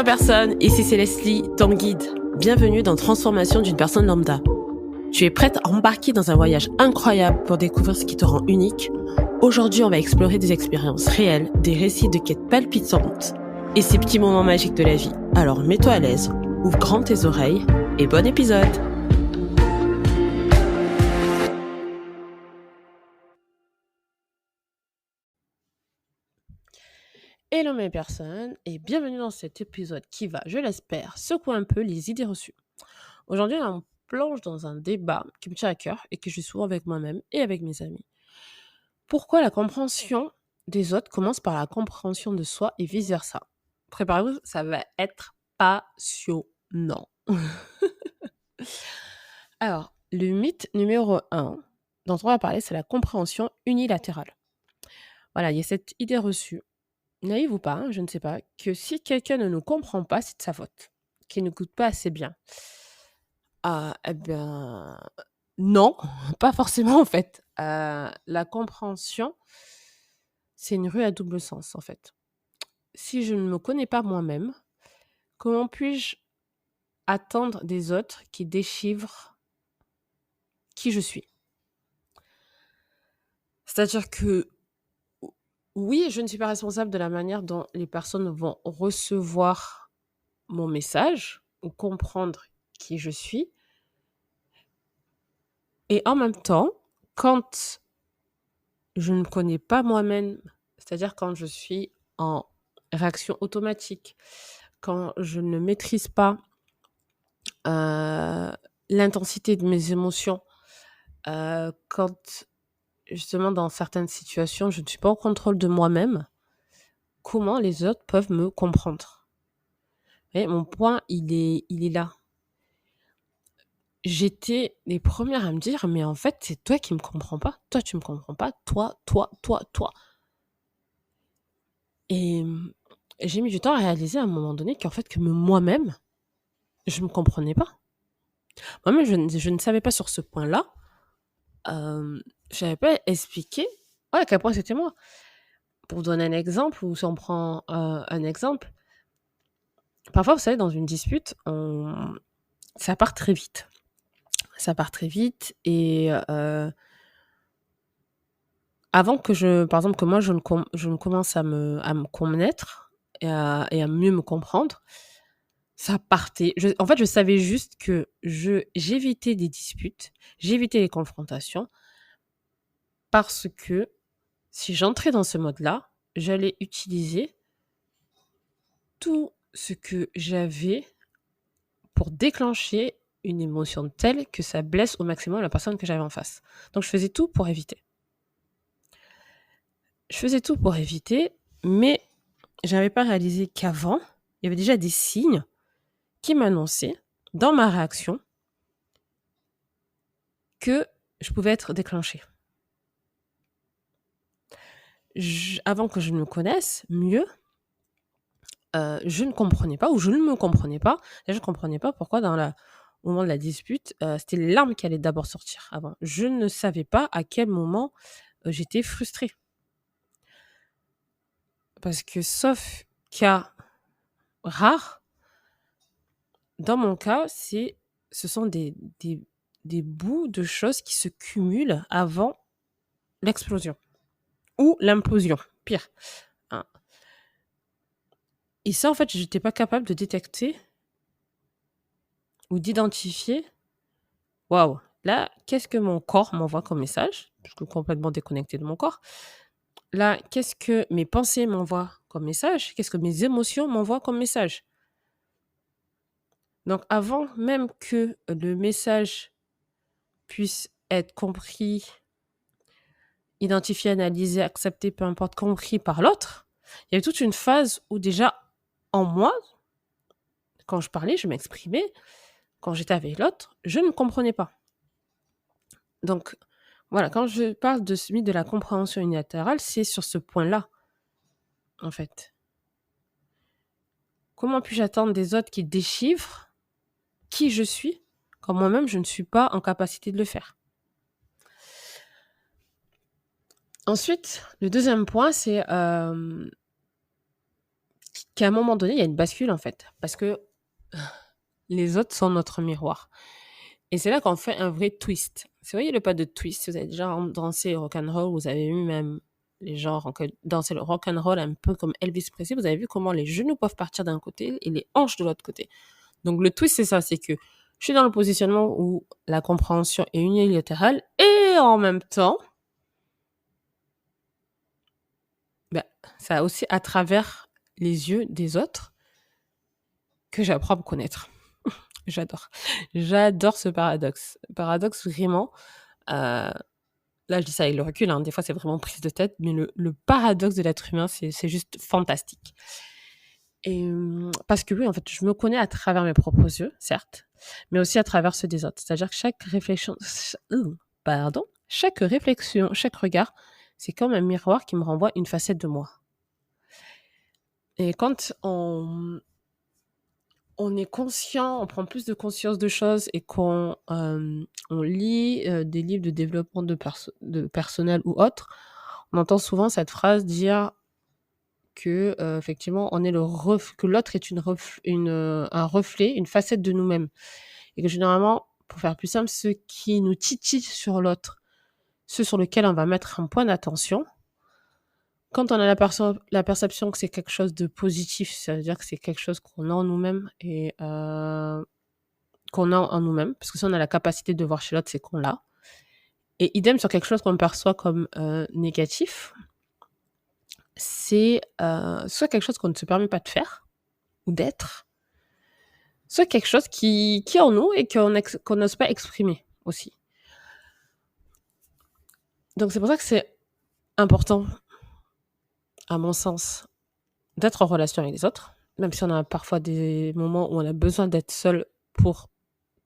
ma personne, ici c'est Leslie, ton guide. Bienvenue dans Transformation d'une personne lambda. Tu es prête à embarquer dans un voyage incroyable pour découvrir ce qui te rend unique? Aujourd'hui, on va explorer des expériences réelles, des récits de quêtes palpitantes et ces petits moments magiques de la vie. Alors mets-toi à l'aise, ouvre grand tes oreilles et bon épisode! Hello mes personnes et bienvenue dans cet épisode qui va, je l'espère, secouer un peu les idées reçues. Aujourd'hui, on plonge dans un débat qui me tient à cœur et que je suis souvent avec moi-même et avec mes amis. Pourquoi la compréhension des autres commence par la compréhension de soi et vice-versa? Préparez-vous, ça va être passionnant. Alors, le mythe numéro 1 dont on va parler, c'est la compréhension unilatérale. Voilà, il y a cette idée reçue, naïve ou pas, je ne sais pas, que si quelqu'un ne nous comprend pas, c'est de sa faute, qu'il ne coûte pas assez bien. Eh bien, non, pas forcément en fait. La compréhension, c'est une rue à double sens en fait. Si je ne me connais pas moi-même, comment puis-je attendre des autres qui déchiffrent qui je suis? C'est-à-dire que oui, je ne suis pas responsable de la manière dont les personnes vont recevoir mon message ou comprendre qui je suis. Et en même temps, quand je ne me connais pas moi-même, c'est-à-dire quand je suis en réaction automatique, quand je ne maîtrise pas l'intensité de mes émotions, quand justement dans certaines situations, je ne suis pas en contrôle de moi-même, comment les autres peuvent me comprendre? Et mon point, il est là. J'étais les premières à me dire, mais en fait, c'est toi qui me comprends pas. Toi, tu me comprends pas. Toi. Et j'ai mis du temps à réaliser à un moment donné qu'en fait, que moi-même, je me comprenais pas. Moi-même, je ne savais pas sur ce point-là. Je n'avais pas expliqué à quel point c'était moi. Pour vous donner un exemple, ou si on prend un exemple, parfois, vous savez, dans une dispute, ça part très vite. Ça part très vite et avant que par exemple, que moi, je ne commence à me connaître et à mieux me comprendre, ça partait. En fait, je savais juste que j'évitais des disputes, j'évitais les confrontations parce que si j'entrais dans ce mode-là, j'allais utiliser tout ce que j'avais pour déclencher une émotion telle que ça blesse au maximum la personne que j'avais en face. Donc, je faisais tout pour éviter. Mais je n'avais pas réalisé qu'avant, il y avait déjà des signes qui m'annonçaient, dans ma réaction, que je pouvais être déclenchée. Avant que je me connaisse mieux, je ne comprenais pas, ou je ne me comprenais pas. Je ne comprenais pas pourquoi au moment de la dispute, c'était les larmes qui allaient d'abord sortir avant. Je ne savais pas à quel moment j'étais frustrée. Parce que sauf cas rare, dans mon cas, ce sont des bouts de choses qui se cumulent avant l'explosion ou l'implosion, pire. Hein. Et ça, en fait, je n'étais pas capable de détecter ou d'identifier. Waouh, là, qu'est-ce que mon corps m'envoie comme message? Je suis complètement déconnectée de mon corps. Là, qu'est-ce que mes pensées m'envoient comme message? Qu'est-ce que mes émotions m'envoient comme message? Donc, avant même que le message puisse être compris, identifié, analysé, accepté, peu importe, compris par l'autre, il y avait toute une phase où déjà, en moi, quand je parlais, je m'exprimais, quand j'étais avec l'autre, je ne comprenais pas. Donc, voilà, quand je parle de celui de la compréhension unilatérale, c'est sur ce point-là, en fait. Comment puis-je attendre des autres qui déchiffrent qui je suis quand moi-même, je ne suis pas en capacité de le faire? Ensuite, le deuxième point, c'est qu'à un moment donné, il y a une bascule, en fait, parce que les autres sont notre miroir. Et c'est là qu'on fait un vrai twist. Vous voyez le pas de twist, vous avez déjà dansé rock'n'roll, vous avez vu même les gens danser le rock'n'roll un peu comme Elvis Presley, vous avez vu comment les genoux peuvent partir d'un côté et les hanches de l'autre côté. Donc le twist, c'est ça, c'est que je suis dans le positionnement où la compréhension est unilatérale et en même temps, ben, ça aussi à travers les yeux des autres que j'apprends à me connaître. J'adore. J'adore ce paradoxe. Paradoxe vraiment. Là, je dis ça avec le recul. Hein. Des fois, c'est vraiment prise de tête. Mais le paradoxe de l'être humain, c'est juste fantastique. Et parce que oui, en fait, je me connais à travers mes propres yeux, certes, mais aussi à travers ceux des autres. C'est-à-dire que chaque réflexion, chaque réflexion, chaque regard, c'est comme un miroir qui me renvoie une facette de moi. Et quand on est conscient, on prend plus de conscience de choses et qu'on on lit des livres de développement de personnel ou autre, on entend souvent cette phrase dire que effectivement on est que l'autre est un reflet, une facette de nous-mêmes, et que généralement, pour faire plus simple, ce qui nous titille sur l'autre, ce sur lequel on va mettre un point d'attention, quand on a la perception que c'est quelque chose de positif, ça veut dire que c'est quelque chose qu'on a en nous-mêmes et qu'on a en nous-mêmes, parce que si on a la capacité de voir chez l'autre, c'est qu'on l'a. Et idem sur quelque chose qu'on perçoit comme négatif, c'est soit quelque chose qu'on ne se permet pas de faire ou d'être, soit quelque chose qui est en nous et qu'on n'ose pas exprimer aussi. Donc c'est pour ça que c'est important, à mon sens, d'être en relation avec les autres, même si on a parfois des moments où on a besoin d'être seul pour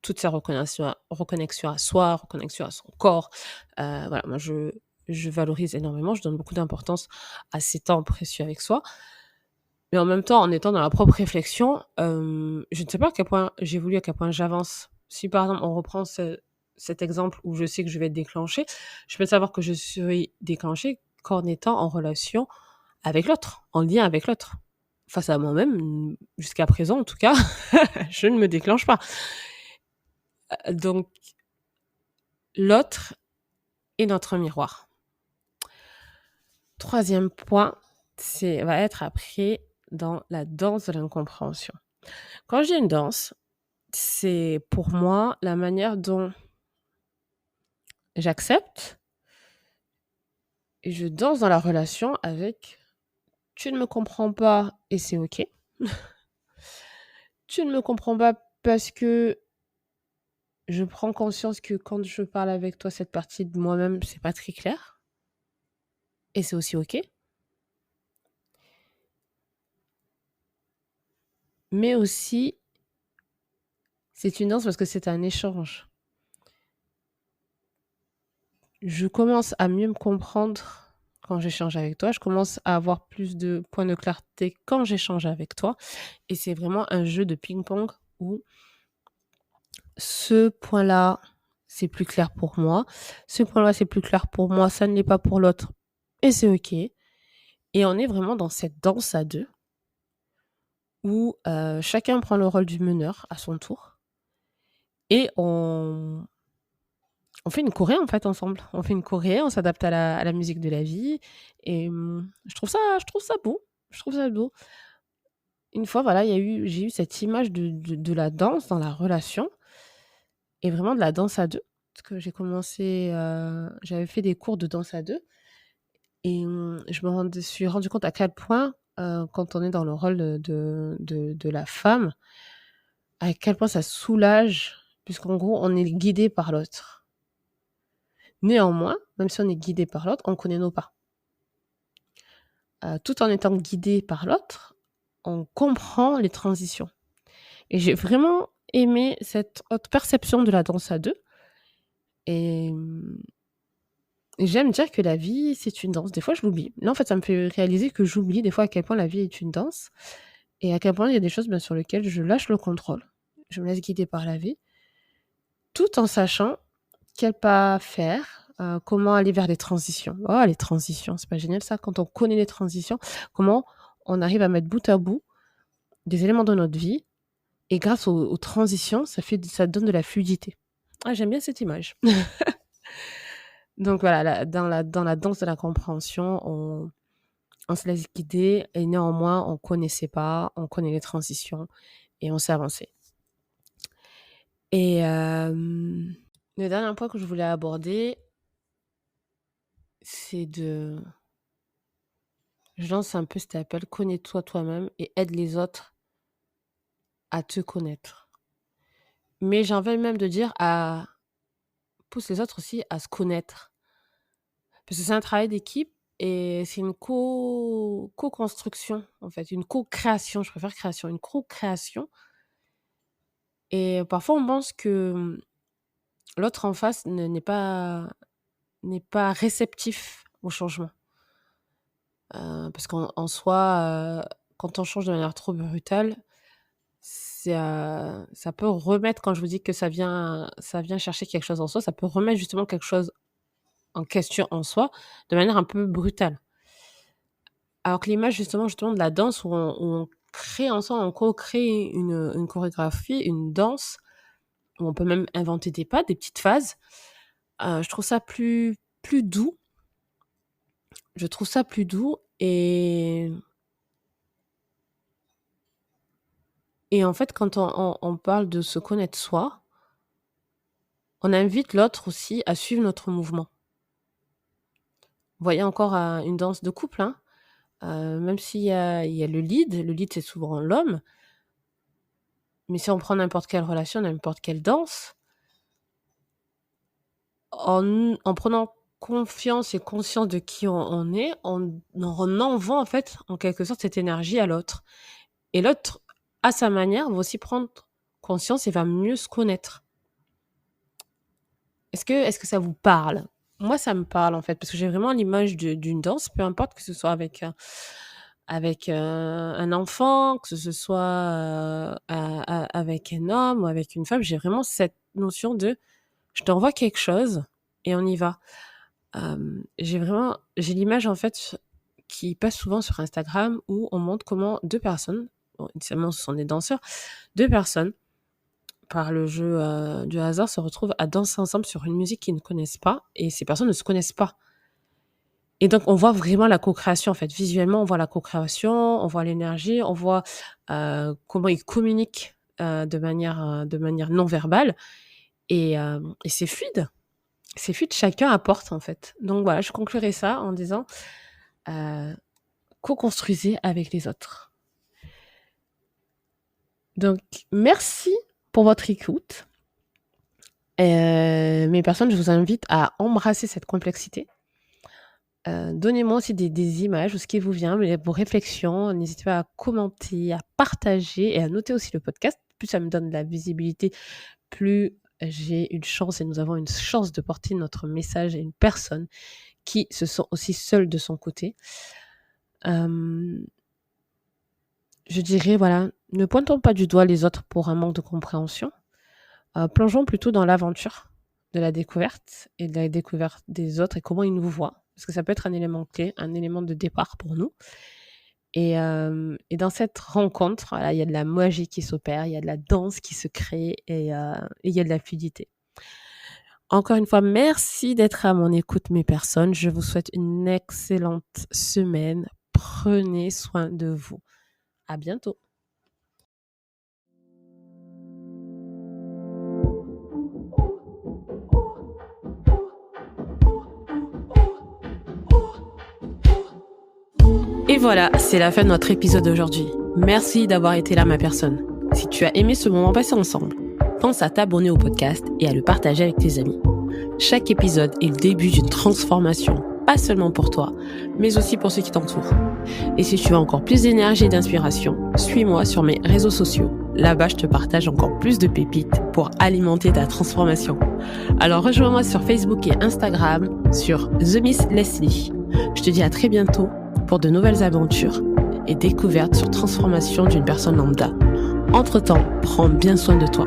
toutes ces reconnexions à soi, reconnexion à son corps. Voilà, moi je valorise énormément, je donne beaucoup d'importance à ces temps précieux avec soi. Mais en même temps, en étant dans la propre réflexion, je ne sais pas à quel point j'évolue, à quel point j'avance. Si par exemple on reprend cet exemple où je sais que je vais être déclenchée, je peux savoir que je suis déclenchée qu'en étant en relation avec l'autre, en lien avec l'autre. Face à moi-même, jusqu'à présent en tout cas, je ne me déclenche pas. Donc, l'autre est notre miroir. Troisième point, va être après dans la danse de l'incompréhension. Quand je dis une danse, c'est pour moi la manière dont j'accepte et je danse dans la relation avec tu ne me comprends pas et c'est ok. Tu ne me comprends pas parce que je prends conscience que quand je parle avec toi, cette partie de moi-même, c'est pas très clair. Et c'est aussi ok. Mais aussi, c'est une danse parce que c'est un échange. Je commence à mieux me comprendre quand j'échange avec toi. Je commence à avoir plus de points de clarté quand j'échange avec toi. Et c'est vraiment un jeu de ping-pong où ce point-là, c'est plus clair pour moi. Ce point-là, c'est plus clair pour moi. Ça ne l'est pas pour l'autre. Et c'est ok. Et on est vraiment dans cette danse à deux où chacun prend le rôle du meneur à son tour. Et on fait une choré en fait ensemble. On fait une choré, on s'adapte à la musique de la vie et je trouve ça beau. Je trouve ça beau. Une fois, voilà, j'ai eu cette image de la danse dans la relation et vraiment de la danse à 2. Parce que j'avais fait des cours de danse à 2 et je suis rendu compte à quel point, quand on est dans le rôle de la femme, à quel point ça soulage puisqu'en gros, on est guidé par l'autre. Néanmoins, même si on est guidé par l'autre, on connaît nos pas. Tout en étant guidé par l'autre, on comprend les transitions. Et j'ai vraiment aimé cette haute perception de la danse à 2. Et j'aime dire que la vie, c'est une danse. Des fois, je l'oublie. Là, en fait, ça me fait réaliser que j'oublie des fois à quel point la vie est une danse et à quel point il y a des choses sur lesquelles je lâche le contrôle. Je me laisse guider par la vie, tout en sachant quel pas faire, comment aller vers les transitions. Oh, les transitions, c'est pas génial ça? Quand on connaît les transitions, comment on arrive à mettre bout à bout des éléments de notre vie et grâce aux transitions, ça donne de la fluidité. Ah, j'aime bien cette image. Donc voilà, dans la danse de la compréhension, on se laisse guider et néanmoins, on connaissait pas, on connaît les transitions et on sait avancer. Et le dernier point que je voulais aborder, c'est je lance un peu cet appel, connais-toi toi-même et aide les autres à te connaître. Mais j'ai envie même de dire pousse les autres aussi à se connaître. Parce que c'est un travail d'équipe et c'est une co-construction, en fait, une co-création. Je préfère création, une co-création. Et parfois, on pense que l'autre en face n'est pas réceptif au changement. Parce qu'en soi, quand on change de manière trop brutale, ça peut remettre, quand je vous dis que ça vient chercher quelque chose en soi, ça peut remettre justement quelque chose en question en soi, de manière un peu brutale. Alors que l'image justement de la danse où on crée ensemble, on co-crée une chorégraphie, une danse, où on peut même inventer des pas, des petites phases, je trouve ça plus doux. Je trouve ça plus doux et en fait, quand on parle de se connaître soi, on invite l'autre aussi à suivre notre mouvement. Vous voyez encore une danse de couple, hein, même s'il y a le lead c'est souvent l'homme, mais si on prend n'importe quelle relation, n'importe quelle danse, en prenant confiance et conscience de qui on est, on envoie en fait, en quelque sorte, cette énergie à l'autre. Et l'autre, à sa manière, va aussi prendre conscience et va mieux se connaître. Est-ce que ça vous parle? Moi, ça me parle, en fait, parce que j'ai vraiment l'image d'une danse, peu importe que ce soit avec un enfant, que ce soit avec un homme ou avec une femme. J'ai vraiment cette notion de je t'envoie quelque chose et on y va. J'ai l'image en fait qui passe souvent sur Instagram où on montre comment deux personnes, bon, initialement ce sont des danseurs, deux personnes par le jeu du hasard se retrouvent à danser ensemble sur une musique qu'ils ne connaissent pas et ces personnes ne se connaissent pas. Et donc on voit vraiment la co-création en fait. Visuellement, on voit la co-création, on voit l'énergie, on voit comment ils communiquent de manière non verbale et c'est fluide. C'est fluide, chacun apporte en fait. Donc voilà, je conclurai ça en disant co-construisez avec les autres. Donc merci pour votre écoute. Mes personnes, je vous invite à embrasser cette complexité. Donnez-moi aussi des images ou ce qui vous vient, vos réflexions. N'hésitez pas à commenter, à partager et à noter aussi le podcast. Plus ça me donne de la visibilité, plus j'ai une chance et nous avons une chance de porter notre message à une personne qui se sent aussi seule de son côté. Je dirais, voilà, ne pointons pas du doigt les autres pour un manque de compréhension. Plongeons plutôt dans l'aventure de la découverte et de la découverte des autres et comment ils nous voient. Parce que ça peut être un élément clé, un élément de départ pour nous. Et dans cette rencontre, voilà, il y a de la magie qui s'opère, il y a de la danse qui se crée et il y a de la fluidité. Encore une fois, merci d'être à mon écoute, mes personnes. Je vous souhaite une excellente semaine. Prenez soin de vous. À bientôt. Et voilà, c'est la fin de notre épisode d'aujourd'hui. Merci d'avoir été là, ma personne. Si tu as aimé ce moment passé ensemble, pense à t'abonner au podcast et à le partager avec tes amis. Chaque épisode est le début d'une transformation, pas seulement pour toi, mais aussi pour ceux qui t'entourent. Et si tu veux encore plus d'énergie et d'inspiration, suis-moi sur mes réseaux sociaux. Là-bas, je te partage encore plus de pépites pour alimenter ta transformation. Alors rejoins-moi sur Facebook et Instagram sur The Miss Leslie. Je te dis à très bientôt pour de nouvelles aventures et découvertes sur transformation d'une personne lambda. Entre-temps, prends bien soin de toi.